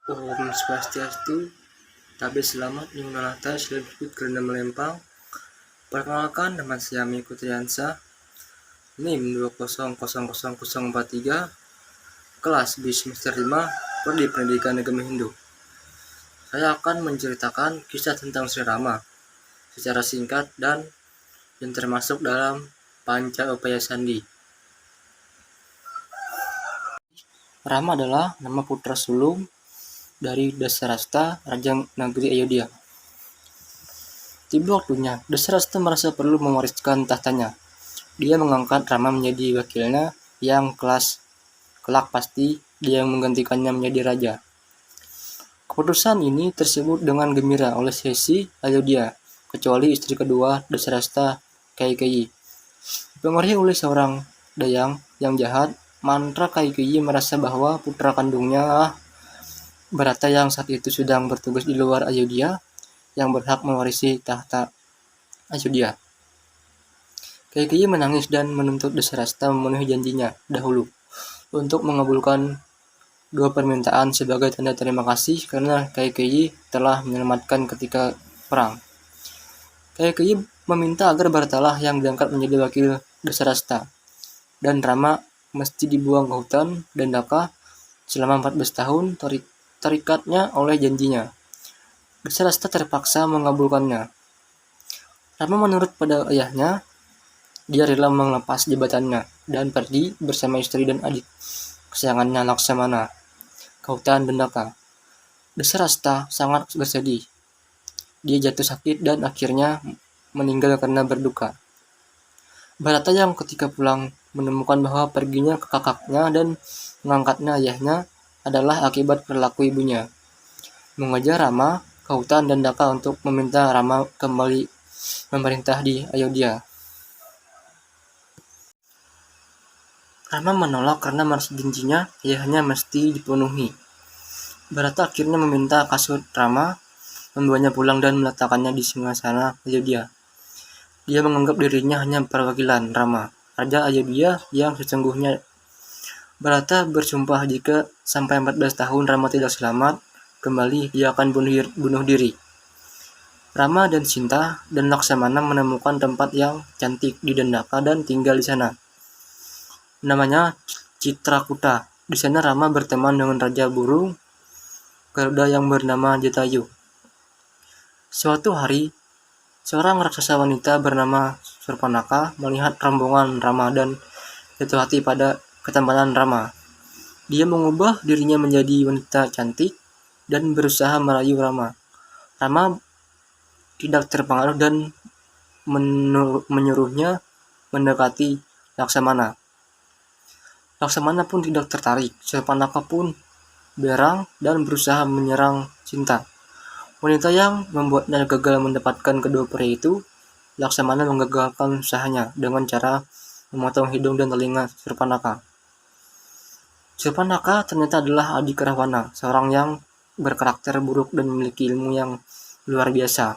Om Swastiastu, tabe selamat Nyunganata Silebut karena melempang. Perkenalkan, nama saya Miko Triansa, NIM 2000043, kelas B semester 5, Prodi Pendidikan Agama Hindu. Saya akan menceritakan kisah tentang Sri Rama secara singkat dan yang termasuk dalam Panca Upaya Sandi. Rama adalah nama putra sulung dari Dasarasta, Raja Negeri Ayodhya. Tiba waktunya, Dasarasta merasa perlu mewariskan tahtanya. Dia mengangkat Rama menjadi wakilnya yang kelak pasti dia yang menggantikannya menjadi raja. Keputusan ini tersebut dengan gembira oleh Sesi Ayodhya, kecuali istri kedua Dasarasta, Kaikeyi. Dipengaruhi oleh seorang dayang yang jahat, mantra Kaikeyi merasa bahwa putra kandungnya Bharata yang saat itu sedang bertugas di luar Ayodhya yang berhak mewarisi tahta Ayodhya. Kaikeyi menangis dan menuntut Dasarasta memenuhi janjinya dahulu untuk mengabulkan dua permintaan sebagai tanda terima kasih karena Kaikeyi telah menyelamatkan ketika perang. Kaikeyi meminta agar Bharatalah yang diangkat menjadi wakil Dasarasta dan Rama mesti dibuang ke hutan Dandaka selama 14 tahun terikatnya oleh janjinya. Dasarasta terpaksa mengabulkannya. Rama menurut pada ayahnya. Dia rela melepas jabatannya dan pergi bersama istri dan adik kesayangannya Laksamana ke hutan Dandaka. Dasarasta sangat bersedih. Dia jatuh sakit dan akhirnya meninggal karena berduka. Bharata yang ketika pulang menemukan bahwa perginya ke kakaknya dan mengangkatnya ayahnya adalah akibat perilaku ibunya. Mengejar Rama ke hutan Dandaka untuk meminta Rama kembali memerintah di Ayodhya. Rama menolak karena merasa janjinya ayahnya mesti dipenuhi. Bharata akhirnya meminta kasut Rama, membawanya pulang dan meletakkannya di singgasana Ayodhya. Dia menganggap dirinya hanya perwakilan Rama, Raja Ayodhya yang sesungguhnya. Bharata bersumpah jika sampai 14 tahun Rama tidak selamat kembali, dia akan bunuh diri. Rama dan Sinta dan Laksamana menemukan tempat yang cantik di Dandaka dan tinggal di sana. Namanya Citrakuta. Di sana Rama berteman dengan Raja Burung Garuda yang bernama Jatayu. Suatu hari, seorang raksasa wanita bernama Surpanaka melihat rombongan Rama dan jatuh hati pada ketampanan Rama. Dia mengubah dirinya menjadi wanita cantik dan berusaha merayu Rama. Rama tidak terpengaruh dan menyuruhnya mendekati Laksamana. Laksamana pun tidak tertarik. Surpanaka pun berang dan berusaha menyerang Sinta. Wanita yang membuatnya gagal mendapatkan kedua pria itu, Laksamana menggagalkan usahanya dengan cara memotong hidung dan telinga Surpanaka. Surpanaka ternyata adalah adik Rahwana, seorang yang berkarakter buruk dan memiliki ilmu yang luar biasa.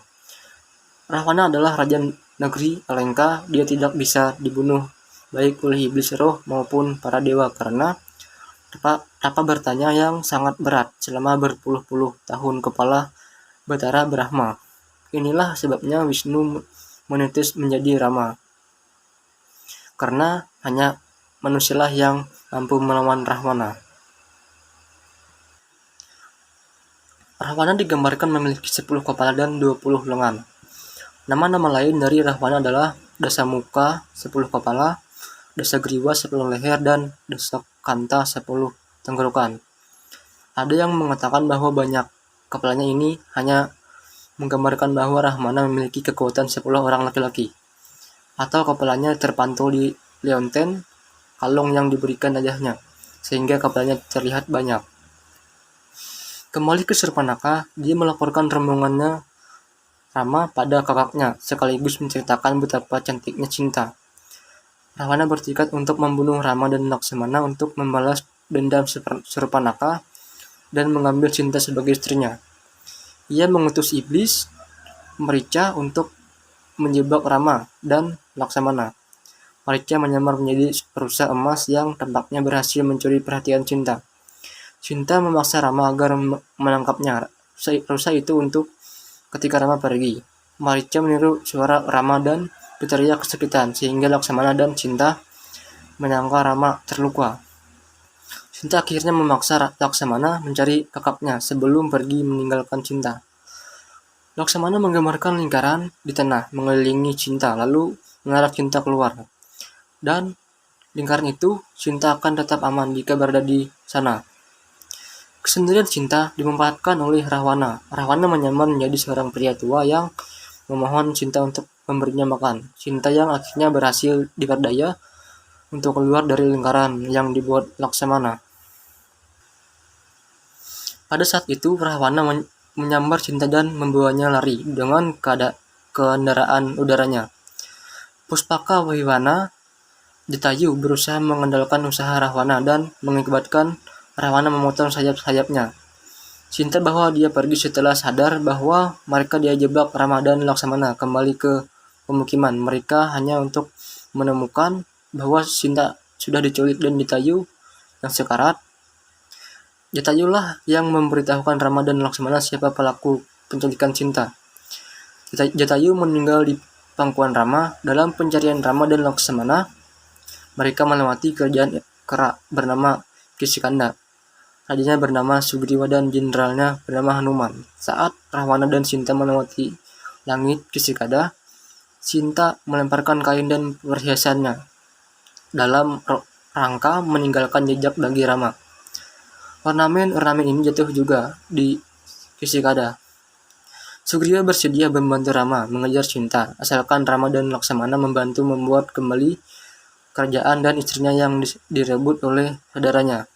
Rahwana adalah raja negeri Alengka. Dia tidak bisa dibunuh baik oleh iblis roh maupun para dewa karena tapa bertanya yang sangat berat selama berpuluh-puluh tahun kepala Batara Brahma. Inilah sebabnya Wisnu menitis menjadi Rama, karena hanya manusialah yang mampu melawan Rahwana. Rahwana digambarkan memiliki 10 kepala dan 20 lengan. Nama-nama lain dari Rahwana adalah Dasamuka 10 kepala, Dasagriwa 10 leher, dan Dasakanta 10 tenggorokan. Ada yang mengatakan bahwa banyak kepalanya ini hanya menggambarkan bahwa Rahwana memiliki kekuatan 10 orang laki-laki, atau kepalanya terpantul di leonten, kalung yang diberikan ayahnya, sehingga kepalanya terlihat banyak. Kembali ke Surpanaka, dia melaporkan rombongannya Rama pada kakaknya, sekaligus menceritakan betapa cantiknya Cinta. Rahwana bertekad untuk membunuh Rama dan Laksamana untuk membalas dendam Surpanaka dan mengambil Cinta sebagai istrinya. Ia mengutus iblis Marica untuk menjebak Rama dan Laksamana. Marica menyamar menjadi perusa emas yang tampaknya berhasil mencuri perhatian Cinta. Cinta memaksa Rama agar menangkapnya. Rusa itu untuk ketika Rama pergi. Marica meniru suara Rama dan berteriak kesakitan sehingga Laksamana dan Cinta menyangka Rama terluka. Cinta akhirnya memaksa Laksamana mencari kakaknya sebelum pergi meninggalkan Cinta. Laksamana menggambarkan lingkaran di tanah mengelilingi Cinta lalu mengarah Cinta keluar. Dan lingkaran itu Cinta akan tetap aman jika berada di sana. Kesendirian Cinta dimanfaatkan oleh Rahwana. Rahwana menyamar menjadi seorang pria tua yang memohon Cinta untuk memberinya makan. Cinta yang akhirnya berhasil diperdaya untuk keluar dari lingkaran yang dibuat Laksamana. Pada saat itu, Rahwana menyambar Cinta dan membawanya lari dengan kendaraan udaranya. Puspaka Wahiwana Jatayu berusaha mengandalkan usaha Rahwana dan mengakibatkan Rahwana memotong sayap-sayapnya. Cinta bahwa dia pergi setelah sadar bahwa mereka dijebak Rama dan Laksamana kembali ke pemukiman mereka hanya untuk menemukan bahwa Cinta sudah diculik dan Jatayu yang sekarat. Jatayulah yang memberitahukan Rama dan Laksamana siapa pelaku penculikan Cinta. Jatayu meninggal di pangkuan Rama. Dalam pencarian Rama dan Laksamana, mereka melewati kerajaan Kera bernama Kisikanda. Rajanya bernama Sugriwa dan jenderalnya bernama Hanuman. Saat Rahwana dan Cinta melewati langit Kisikada, Cinta melemparkan kain dan perhiasannya dalam rangka meninggalkan jejak bagi Rama. Ornamen-ornamen ini jatuh juga di Kisikada. Sugriwa bersedia membantu Rama mengejar Cinta, asalkan Rama dan Laksamana membantu membuat kembali kerajaan dan istrinya yang direbut oleh saudaranya.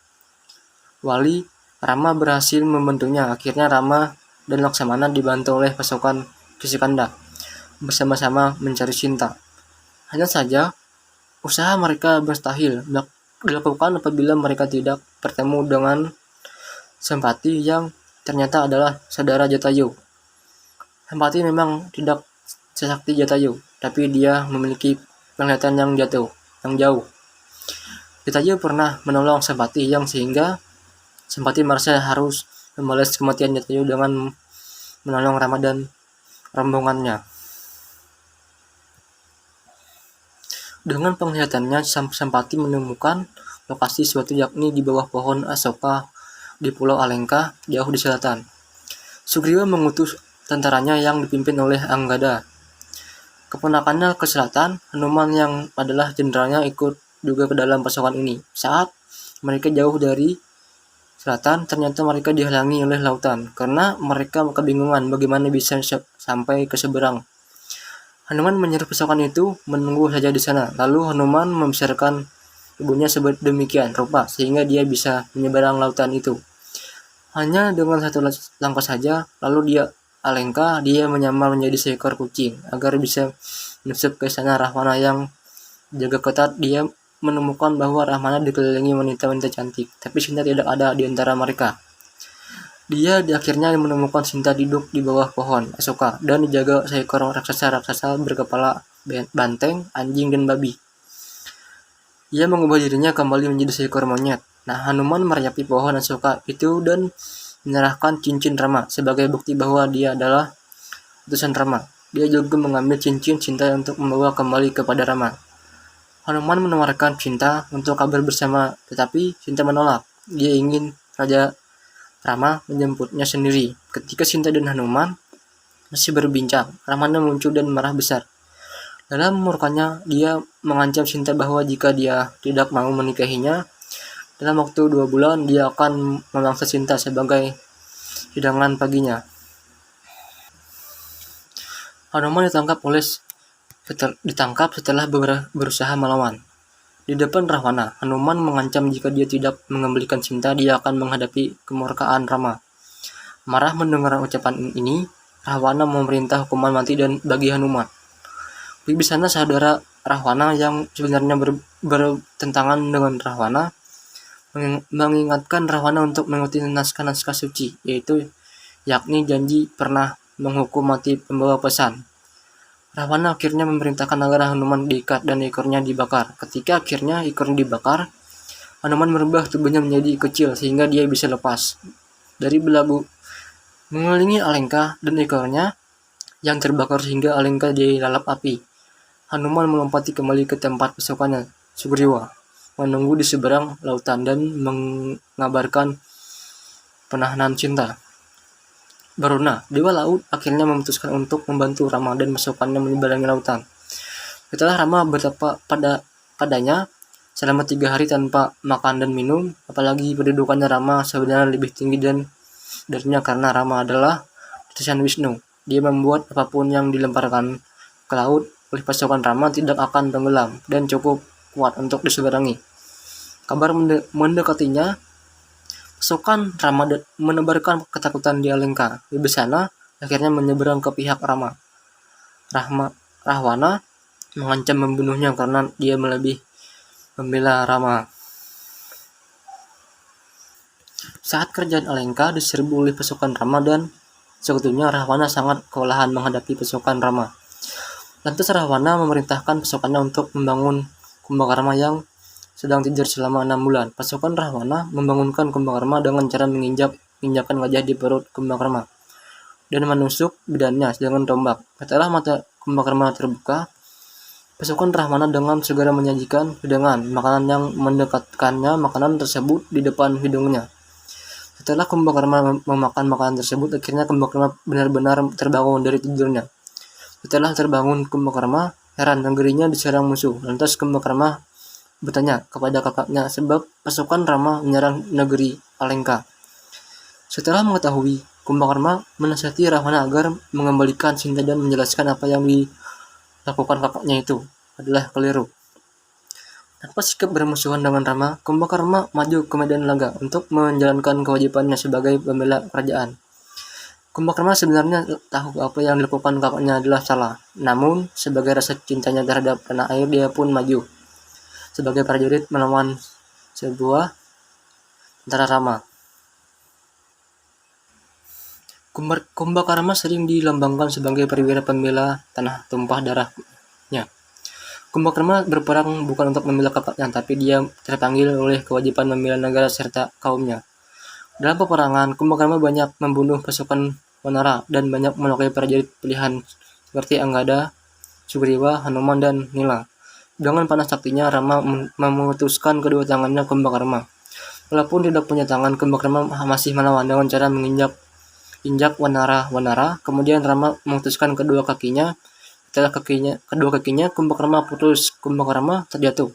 Wali Rama berhasil membantunya. Akhirnya Rama dan Laksamana dibantu oleh pasukan Kisikanda bersama-sama mencari Cinta. Hanya saja, usaha mereka mustahil dilakukan apabila mereka tidak bertemu dengan Sempati yang ternyata adalah saudara Jatayu. Sempati memang tidak sesakti Jatayu, tapi dia memiliki penglihatan yang jauh. Jatayu pernah menolong Sempati yang sehingga Sempati merasa harus membalas kematian Jatayu dengan menolong Rama dan rombongannya. Dengan penglihatannya, Sempati menemukan lokasi suatu yakni di bawah pohon Asoka di Pulau Alengka, jauh di selatan. Sugriwa mengutus tentaranya yang dipimpin oleh Anggada. Keponakannya ke selatan, Hanuman yang adalah jenderalnya ikut juga ke dalam pasukan ini. Saat mereka jauh dari selatan, ternyata mereka dihalangi oleh lautan, karena mereka kebingungan bagaimana bisa sampai ke seberang. Hanuman menyuruh pasukan itu menunggu saja di sana. Lalu Hanuman membesarkan tubuhnya sedemikian rupa sehingga dia bisa menyeberang lautan itu. Hanya dengan satu langkah saja, lalu dia menyamar menjadi seekor kucing agar bisa menusuk ke istana Rahwana yang jaga ketat. Dia menemukan bahwa Rahwana dikelilingi wanita-wanita cantik, tapi Cinta tidak ada di antara mereka. Dia akhirnya menemukan Cinta duduk di bawah pohon Asoka dan dijaga seekor raksasa berkepala banteng, anjing, dan babi. Ia mengubah dirinya kembali menjadi seekor monyet. Nah, Hanuman merayapi pohon Asoka itu dan menyerahkan cincin Rama sebagai bukti bahwa dia adalah utusan Rama. Dia juga mengambil cincin Cinta untuk membawa kembali kepada Rama. Hanuman menawarkan Cinta untuk kabur bersama, tetapi Cinta menolak. Dia ingin Raja Rama menjemputnya sendiri. Ketika Cinta dan Hanuman masih berbincang, Ramana muncul dan marah besar. Dalam murkanya, dia mengancam Cinta bahwa jika dia tidak mau menikahinya, dalam waktu 2 bulan dia akan memangsa Cinta sebagai hidangan paginya. Hanuman ditangkap setelah berusaha melawan. Di depan Rahwana, Hanuman mengancam jika dia tidak mengembalikan Cinta, dia akan menghadapi kemurkaan Rama. Marah mendengar ucapan ini, Rahwana memerintah hukuman mati dan bagi Hanuman. Di sana saudara Rahwana yang sebenarnya bertentangan dengan Rahwana mengingatkan Rahwana untuk mengikuti naskah-naskah suci, yakni janji pernah menghukum mati pembawa pesan. Rahwana akhirnya memerintahkan agar Hanuman diikat dan ekornya dibakar. Ketika akhirnya ekornya dibakar, Hanuman merubah tubuhnya menjadi kecil sehingga dia bisa lepas dari belagu, mengelilingi Alengka dan ekornya yang terbakar sehingga Alengka dilalap api. Hanuman melompati kembali ke tempat pasukannya, Sugriwa, menunggu di seberang lautan dan mengabarkan penahanan cinta. Baruna, Dewa Laut, akhirnya memutuskan untuk membantu Rama dan pasukannya menyeberangi lautan. Setelah Rama bertapa padanya selama 3 hari tanpa makan dan minum, apalagi pendudukannya Rama sebenarnya lebih tinggi darinya karena Rama adalah utusan Wisnu. Dia membuat apapun yang dilemparkan ke laut oleh pasukan Rama tidak akan tenggelam dan cukup kuat untuk diseberangi. Kabar mendekatinya, pasukan Rama menebarkan ketakutan di Alengka. Wibisana akhirnya menyeberang ke pihak Rama. Rahwana mengancam membunuhnya karena dia lebih membela Rama. Saat kerajaan Alengka diserbu oleh pasukan Rama dan sekutunya, Rahwana sangat kewalahan menghadapi pasukan Rama. Lantas Rahwana memerintahkan pasukannya untuk membangun Kumbakarna yang sedang tidur selama 6 bulan. Pasukan Rahwana membangunkan Kumbakarna dengan cara menginjakkan wajah di perut Kumbakarna dan menusuk badannya dengan tombak. Setelah mata Kumbakarna terbuka, pasukan Rahwana dengan segera menyajikan hidangan makanan yang mendekatkannya makanan tersebut di depan hidungnya. Setelah Kumbakarna memakan makanan tersebut, akhirnya Kumbakarna benar-benar terbangun dari tidurnya. Setelah terbangun, Kumbakarna heran negerinya diserang musuh. Lantas Kumbakarna bertanya kepada kakaknya sebab pasukan Rama menyerang negeri Alengka. Setelah mengetahui, Kumbakarna menasihati Rahwana agar mengembalikan Sinta dan menjelaskan apa yang dilakukan kakaknya itu adalah keliru. Tanpa sikap bermusuhan dengan Rama, Kumbakarna maju ke medan laga untuk menjalankan kewajibannya sebagai pembela kerajaan. Kumbakarna sebenarnya tahu apa yang dilakukan kakaknya adalah salah. Namun, sebagai rasa cintanya terhadap tanah air, dia pun maju sebagai prajurit melawan sebuah tentara Rama. Kumbakarna sering dilambangkan sebagai perwira pembela tanah tumpah darahnya. Kumbakarna berperang bukan untuk membela kakaknya, tapi dia terpanggil oleh kewajiban membela negara serta kaumnya. Dalam peperangan, Kumbakarna banyak membunuh pasukan Wanara dan banyak melukai prajurit pilihan seperti Anggada, Sugriwa, Hanuman, dan Nila. Dengan panas saktinya, Rama memutuskan kedua tangannya Kumbakarna. Walaupun tidak punya tangan, Kumbakarna masih melawan dengan cara menginjak Wanara. Kemudian Rama memutuskan kedua kakinya. Setelah kedua kakinya Kumbakarna putus, Kumbakarna terjatuh.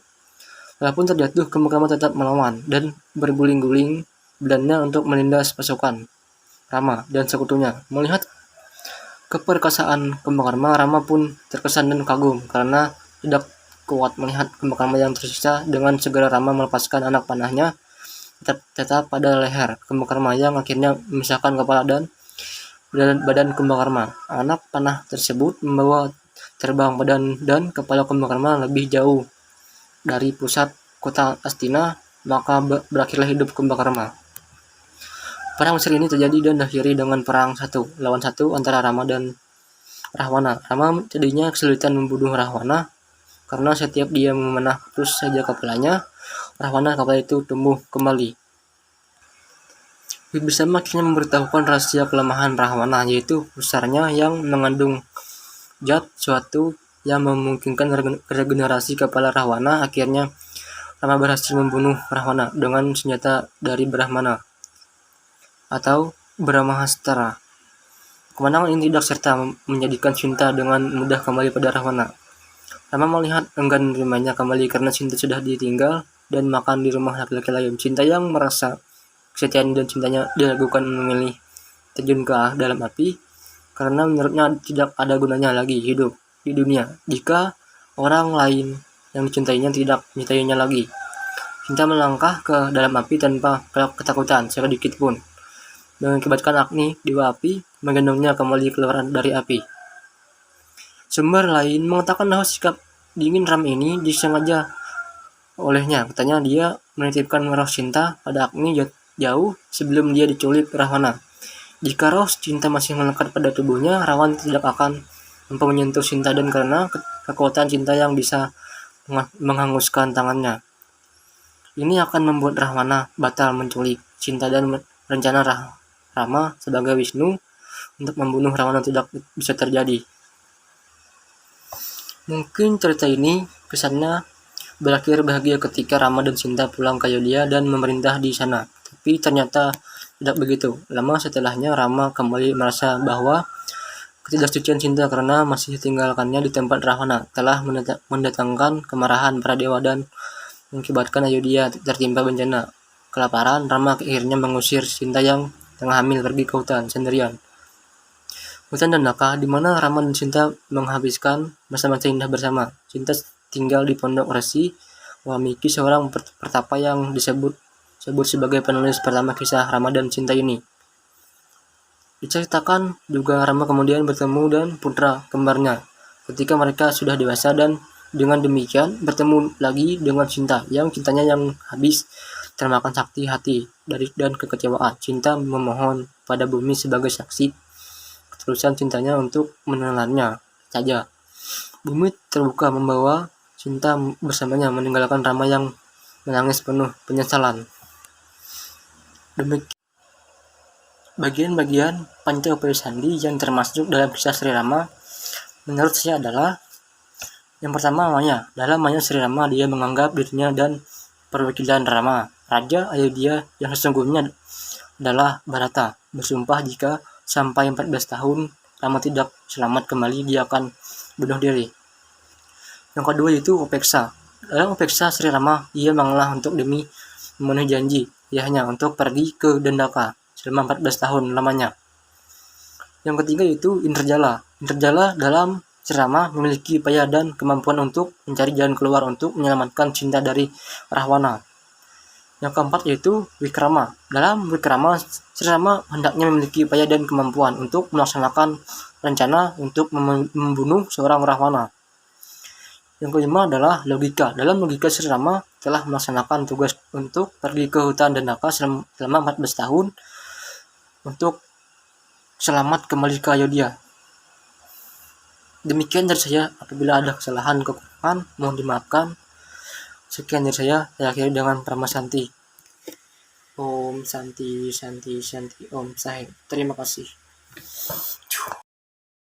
Walaupun terjatuh, Kumbakarna tetap melawan dan berguling-guling badannya untuk menindas pasukan Rama dan sekutunya. Melihat keperkasaan Kumbakarna, Rama pun terkesan dan kagum karena tidak kuat melihat Kumbakarna yang tersisa. Dengan segera Rama melepaskan anak panahnya tetap pada leher Kumbakarna yang akhirnya memisahkan kepala dan badan Kumbakarna. Anak panah tersebut membawa terbang badan dan kepala Kumbakarna lebih jauh dari pusat kota Astina, maka berakhirlah hidup Kumbakarna. Perang besar ini terjadi dan diakhiri dengan perang 1 lawan 1 antara Rama dan Rahwana. Rama tadinya kesulitan membunuh Rahwana karena setiap dia memanah putus saja kepalanya, Rahwana kepala itu tumbuh kembali. Wibisana akhirnya memberitahukan rahasia kelemahan Rahwana, yaitu besarnya yang mengandung zat suatu yang memungkinkan regenerasi kepala Rahwana. Akhirnya Rama berhasil membunuh Rahwana dengan senjata dari Brahmana atau Brahmahastra. Kemenangan ini tidak serta menjadikan Sinta dengan mudah kembali pada Rahwana. Rama melihat enggan menerimanya kembali karena Sinta sudah ditinggal dan makan di rumah laki-laki lain. Sinta yang merasa kesetiaan dan cintanya diragukan memilih terjun ke dalam api karena menurutnya tidak ada gunanya lagi hidup di dunia jika orang lain yang dicintainya tidak mencintainya lagi. Sinta melangkah ke dalam api tanpa ketakutan sedikit pun. Mengakibatkan Agni, dewa api, menggendongnya kembali keluar dari api. Sumber lain mengatakan bahwa sikap dingin Ram ini disengaja olehnya. Katanya dia menitipkan roh Sinta pada Agni jauh sebelum dia diculik Rahwana. Jika roh cinta masih melekat pada tubuhnya, Rahwana tidak akan mampu menyentuh Sinta dan karena kekuatan cinta yang bisa menghanguskan tangannya. Ini akan membuat Rahwana batal menculik Sinta dan rencana Rama sebagai Wisnu untuk membunuh Rahwana tidak bisa terjadi. Mungkin cerita ini kesannya berakhir bahagia ketika Rama dan Sinta pulang ke Ayodhya dan memerintah di sana. Tapi ternyata tidak begitu. Lama setelahnya Rama kembali merasa bahwa ketidaksucian Sinta karena masih ditinggalkannya di tempat Rahwana telah mendatangkan kemarahan para dewa dan mengakibatkan Ayodhya tertimpa bencana kelaparan. Rama akhirnya mengusir Sinta yang tengah hamil pergi ke hutan sendirian. Hutan Dandaka, di mana Rama dan Sinta menghabiskan masa-masa indah bersama. Sinta tinggal di pondok Resi Walmiki, seorang pertapa yang disebut sebagai penulis pertama kisah Rama dan Sinta ini. Diceritakan juga Rama kemudian bertemu dan putra kembarnya ketika mereka sudah dewasa dan dengan demikian bertemu lagi dengan Sinta yang cintanya yang habis termakan sakti hati dan kekecewaan. Sinta memohon pada bumi sebagai saksi ketulusan cintanya untuk menelannya saja. Bumi terbuka membawa Sinta bersamanya meninggalkan Rama yang menangis penuh penyesalan. Demikian bagian-bagian Panca Upaya Sandi yang termasuk dalam kisah Sri Rama menurut saya adalah yang pertama Maya. Dalam Maya Sri Rama dia menganggap dirinya dan perwakilan Rama, Raja Ayodhya yang sesungguhnya adalah Bharata, bersumpah jika sampai 14 tahun Rama tidak selamat kembali dia akan bunuh diri. Yang kedua itu Upeksa. Dalam Upeksa Sri Rama ia mengalah untuk demi memenuhi janji hanya untuk pergi ke Dandaka selama 14 tahun lamanya. Yang ketiga itu Indrajala. Indrajala dalam Sri Rama memiliki upaya dan kemampuan untuk mencari jalan keluar untuk menyelamatkan Sinta dari Rahwana. Yang keempat yaitu Wikrama. Dalam Wikrama, Sri Rama hendaknya memiliki upaya dan kemampuan untuk melaksanakan rencana untuk membunuh seorang Rahwana. Yang kelima adalah Logika. Dalam Logika, Sri Rama telah melaksanakan tugas untuk pergi ke hutan Dandaka selama 14 tahun untuk selamat kembali ke Ayodhya. Demikian dari saya. Apabila ada kesalahan kekurangan mohon dimaafkan. Sekian dari saya akhiri dengan Parama Santi. Om Santi Santi Santi Om Sahib. Terima kasih.